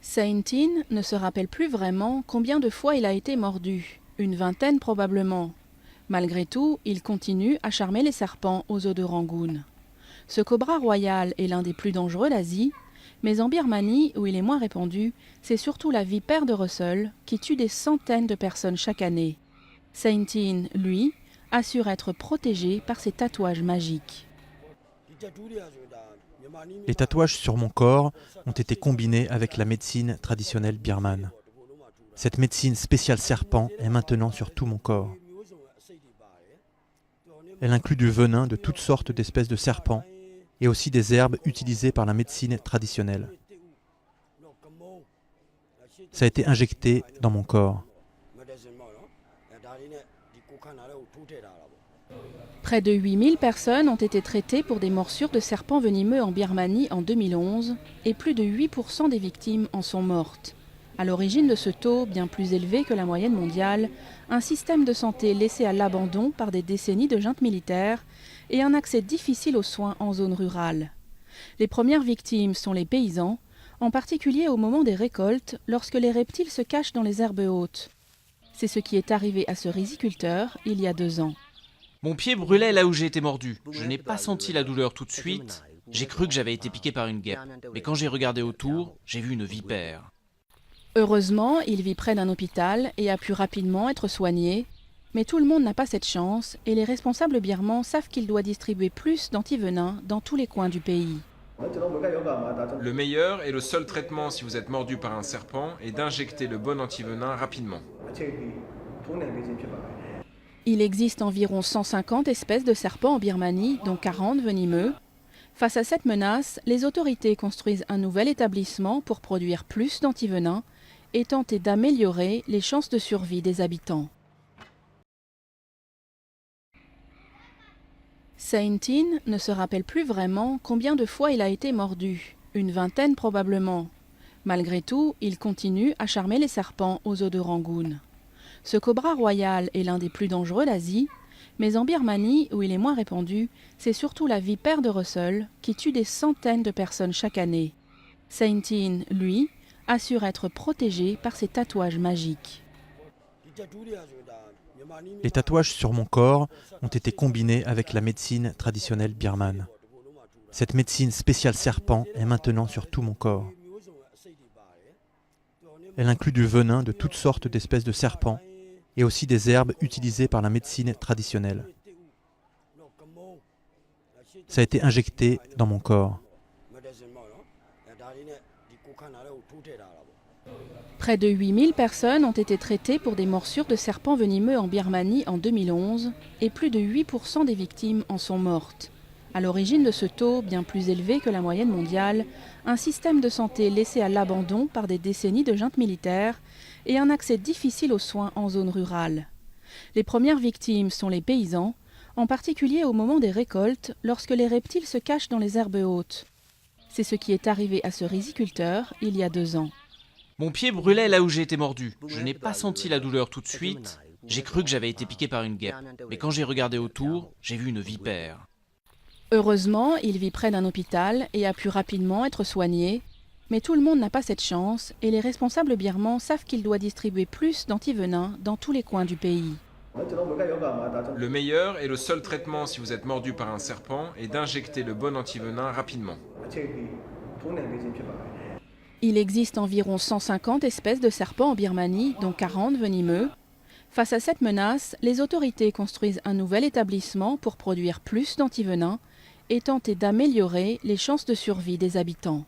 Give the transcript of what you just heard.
Saintin ne se rappelle plus vraiment combien de fois il a été mordu, une vingtaine probablement. Malgré tout, il continue à charmer les serpents aux eaux de Rangoon. Ce cobra royal est l'un des plus dangereux d'Asie, mais en Birmanie, où il est moins répandu, c'est surtout la vipère de Russell qui tue des centaines de personnes chaque année. Saintin, lui, assure être protégé par ses tatouages magiques. Les tatouages sur mon corps ont été combinés avec la médecine traditionnelle birmane. Cette médecine spéciale serpent est maintenant sur tout mon corps. Elle inclut du venin de toutes sortes d'espèces de serpents et aussi des herbes utilisées par la médecine traditionnelle. Ça a été injecté dans mon corps. Près de 8000 personnes ont été traitées pour des morsures de serpents venimeux en Birmanie en 2011 et plus de 8% des victimes en sont mortes. À l'origine de ce taux, bien plus élevé que la moyenne mondiale, un système de santé laissé à l'abandon par des décennies de juntes militaires et un accès difficile aux soins en zone rurale. Les premières victimes sont les paysans, en particulier au moment des récoltes, lorsque les reptiles se cachent dans les herbes hautes. C'est ce qui est arrivé à ce riziculteur il y a 2 ans. Mon pied brûlait là où j'ai été mordu. Je n'ai pas senti la douleur tout de suite. J'ai cru que j'avais été piqué par une guêpe. Mais quand j'ai regardé autour, j'ai vu une vipère. Heureusement, il vit près d'un hôpital et a pu rapidement être soigné. Mais tout le monde n'a pas cette chance et les responsables birmans savent qu'il doit distribuer plus d'antivenins dans tous les coins du pays. Le meilleur et le seul traitement si vous êtes mordu par un serpent est d'injecter le bon antivenin rapidement. Il existe environ 150 espèces de serpents en Birmanie, dont 40 venimeux. Face à cette menace, les autorités construisent un nouvel établissement pour produire plus d'antivenins et tenter d'améliorer les chances de survie des habitants. Saintin ne se rappelle plus vraiment combien de fois il a été mordu, une vingtaine probablement. Malgré tout, il continue à charmer les serpents aux eaux de Rangoon. Ce cobra royal est l'un des plus dangereux d'Asie, mais en Birmanie, où il est moins répandu, c'est surtout la vipère de Russell qui tue des centaines de personnes chaque année. Saintin, lui, assure être protégé par ses tatouages magiques. Les tatouages sur mon corps ont été combinés avec la médecine traditionnelle birmane. Cette médecine spéciale serpent est maintenant sur tout mon corps. Elle inclut du venin de toutes sortes d'espèces de serpents et aussi des herbes utilisées par la médecine traditionnelle. Ça a été injecté dans mon corps. Près de 8000 personnes ont été traitées pour des morsures de serpents venimeux en Birmanie en 2011 et plus de 8% des victimes en sont mortes. À l'origine de ce taux, bien plus élevé que la moyenne mondiale, un système de santé laissé à l'abandon par des décennies de juntes militaires et un accès difficile aux soins en zone rurale. Les premières victimes sont les paysans, en particulier au moment des récoltes, lorsque les reptiles se cachent dans les herbes hautes. C'est ce qui est arrivé à ce riziculteur il y a 2 ans. Mon pied brûlait là où j'ai été mordu. Je n'ai pas senti la douleur tout de suite. J'ai cru que j'avais été piqué par une guêpe. Mais quand j'ai regardé autour, j'ai vu une vipère. Heureusement, il vit près d'un hôpital et a pu rapidement être soigné. Mais tout le monde n'a pas cette chance et les responsables birmans savent qu'il doit distribuer plus d'antivenins dans tous les coins du pays. Le meilleur et le seul traitement si vous êtes mordu par un serpent est d'injecter le bon antivenin rapidement. Il existe environ 150 espèces de serpents en Birmanie, dont 40 venimeux. Face à cette menace, les autorités construisent un nouvel établissement pour produire plus d'antivenins et tenter d'améliorer les chances de survie des habitants.